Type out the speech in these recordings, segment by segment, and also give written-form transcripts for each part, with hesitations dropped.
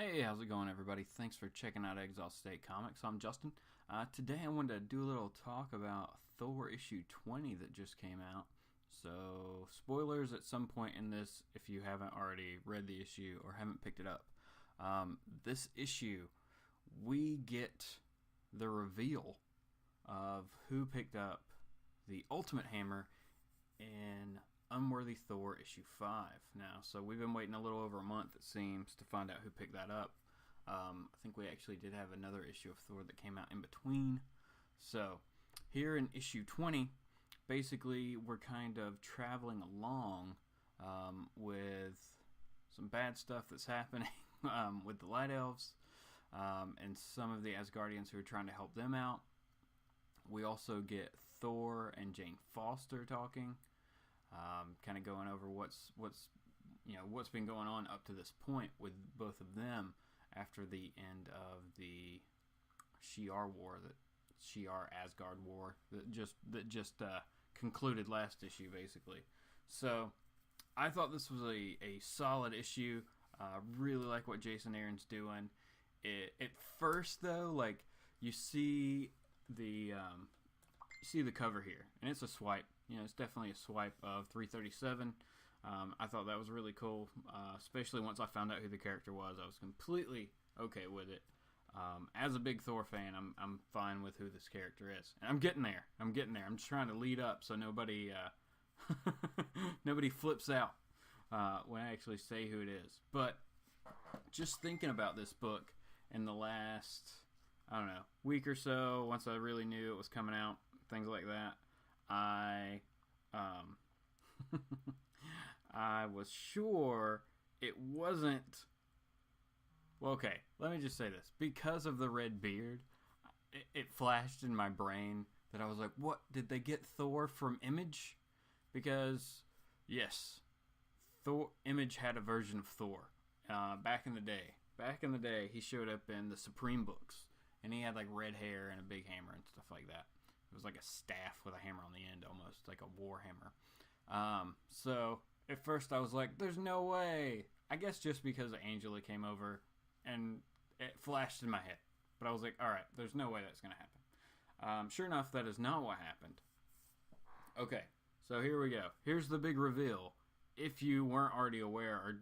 Hey, how's it going, everybody? Thanks for checking out Exilestate Comics. I'm Justin. Today I wanted to do a little talk about Thor issue 20 that just came out. So, spoilers at some point in this if you haven't already read the issue or haven't picked it up. This issue, we get the reveal of who picked up the Ultimate Hammer in Unworthy Thor issue 5 now. So we've been waiting a little over a month, it seems, to find out who picked that up. I think we actually did have another issue of Thor that came out in between. So here in issue 20, basically we're kind of traveling along with some bad stuff that's happening with the Light Elves and some of the Asgardians who are trying to help them out. We also get Thor and Jane Foster talking. Kind of going over what's been going on up to this point with both of them after the end of the Shi'ar War, the Shi'ar Asgard War that just concluded last issue, basically. So I thought this was a solid issue. Really like what Jason Aaron's doing. At first, though, like you see the cover here, and it's a swipe. It's definitely a swipe of 337. I thought that was really cool, especially once I found out who the character was. I was completely okay with it. As a big Thor fan, I'm fine with who this character is. And I'm getting there. I'm just trying to lead up so nobody nobody flips out when I actually say who it is. But just thinking about this book in the last, week or so, once I really knew it was coming out, things like that, I was sure it wasn't. Well, okay, let me just say this. Because of the red beard, it flashed in my brain that I was like, what? Did they get Thor from Image? Because, yes, Image had a version of Thor back in the day. Back in the day, he showed up in the Supreme books, and he had like red hair and a big hammer and stuff like that. It was like a staff with a hammer on the end, almost like a war hammer. So at first I was like, there's no way. I guess just because Angela came over and it flashed in my head. But I was like, all right, there's no way that's going to happen. Sure enough, that is not what happened. Okay, so here we go. Here's the big reveal. If you weren't already aware, or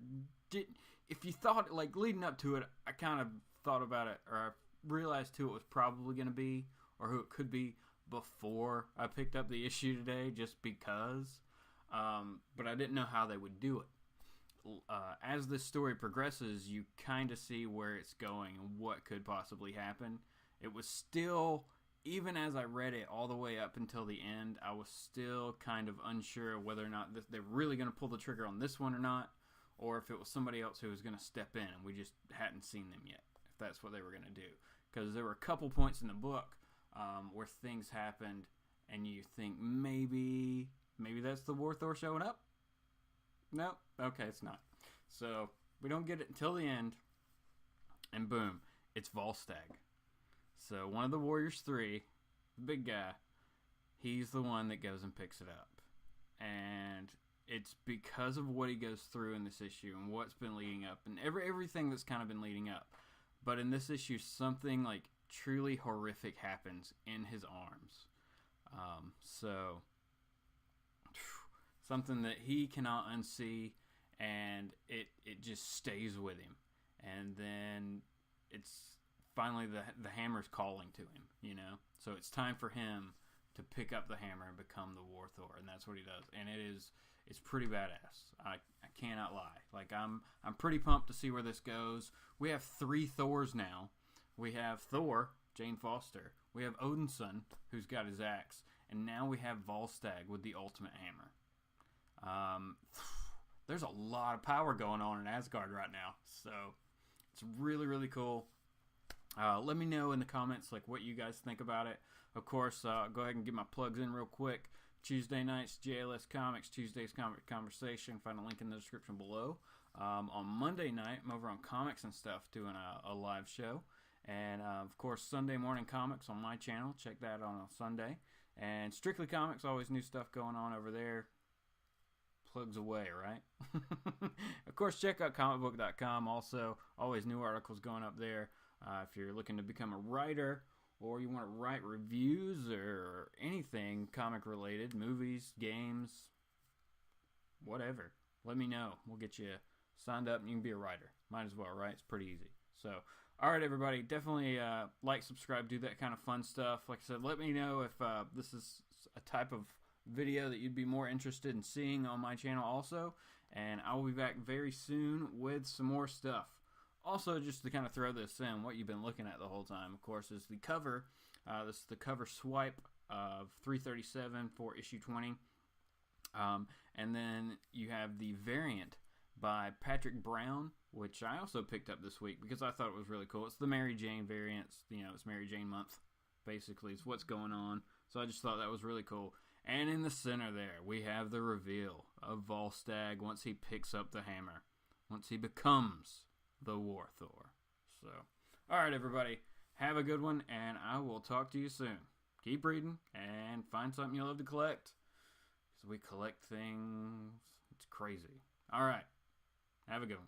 if you thought, like, leading up to it, I kind of thought about it, or I realized who it was probably going to be, or who it could be, before I picked up the issue today, just because. But I didn't know how they would do it. As this story progresses, you kind of see where it's going and what could possibly happen. It was still, even as I read it all the way up until the end, I was still kind of unsure of whether or not they're really going to pull the trigger on this one or not, or if it was somebody else who was going to step in and we just hadn't seen them yet, if that's what they were going to do. Because there were a couple points in the book where things happened, and you think maybe that's the War Thor showing up. Nope. Okay, it's not. So we don't get it until the end, and boom, it's Volstagg. So one of the Warriors 3, the big guy, he's the one that goes and picks it up, and it's because of what he goes through in this issue and what's been leading up, and everything that's kind of been leading up. But in this issue, something like truly horrific happens in his arms. So something that he cannot unsee, and it just stays with him. And then it's finally the hammer's calling to him, So it's time for him to pick up the hammer and become the War Thor, and that's what he does. And it's pretty badass. I cannot lie. Like I'm pretty pumped to see where this goes. We have 3 Thors now. We have Thor, Jane Foster. We have Odinson, who's got his axe. And now we have Volstagg with the Ultimate Hammer. There's a lot of power going on in Asgard right now. So it's really, really cool. Let me know in the comments what you guys think about it. Of course, go ahead and get my plugs in real quick. Tuesday nights, JLS Comics. Tuesdays, ComiConversation. Find a link in the description below. On Monday night, I'm over on Comix and stuff doing a live show. And, of course, Sunday Morning Comics on my channel. Check that out on Sunday. And Strictly Comics, always new stuff going on over there. plugs away, right? Of course, check out comicbook.com. Also, always new articles going up there. If you're looking to become a writer, or you want to write reviews or anything comic related, movies, games, whatever, let me know. We'll get you signed up and you can be a writer. Might as well, right? It's pretty easy. So, alright everybody, definitely like, subscribe, do that kind of fun stuff. Like I said, let me know if this is a type of video that you'd be more interested in seeing on my channel also. And I will be back very soon with some more stuff. Also, just to kind of throw this in, what you've been looking at the whole time, of course, is the cover. This is the cover swipe of 337 for issue 20. And then you have the variant by Patrick Brown, which I also picked up this week because I thought it was really cool. It's the Mary Jane variant. You know, it's Mary Jane month, basically. It's what's going on. So I just thought that was really cool. And in the center there, we have the reveal of Volstagg once he picks up the hammer. Once he becomes the War Thor. So, alright everybody, have a good one, and I will talk to you soon. Keep reading, and find something you love to collect. Because we collect things, it's crazy. Alright, have a good one.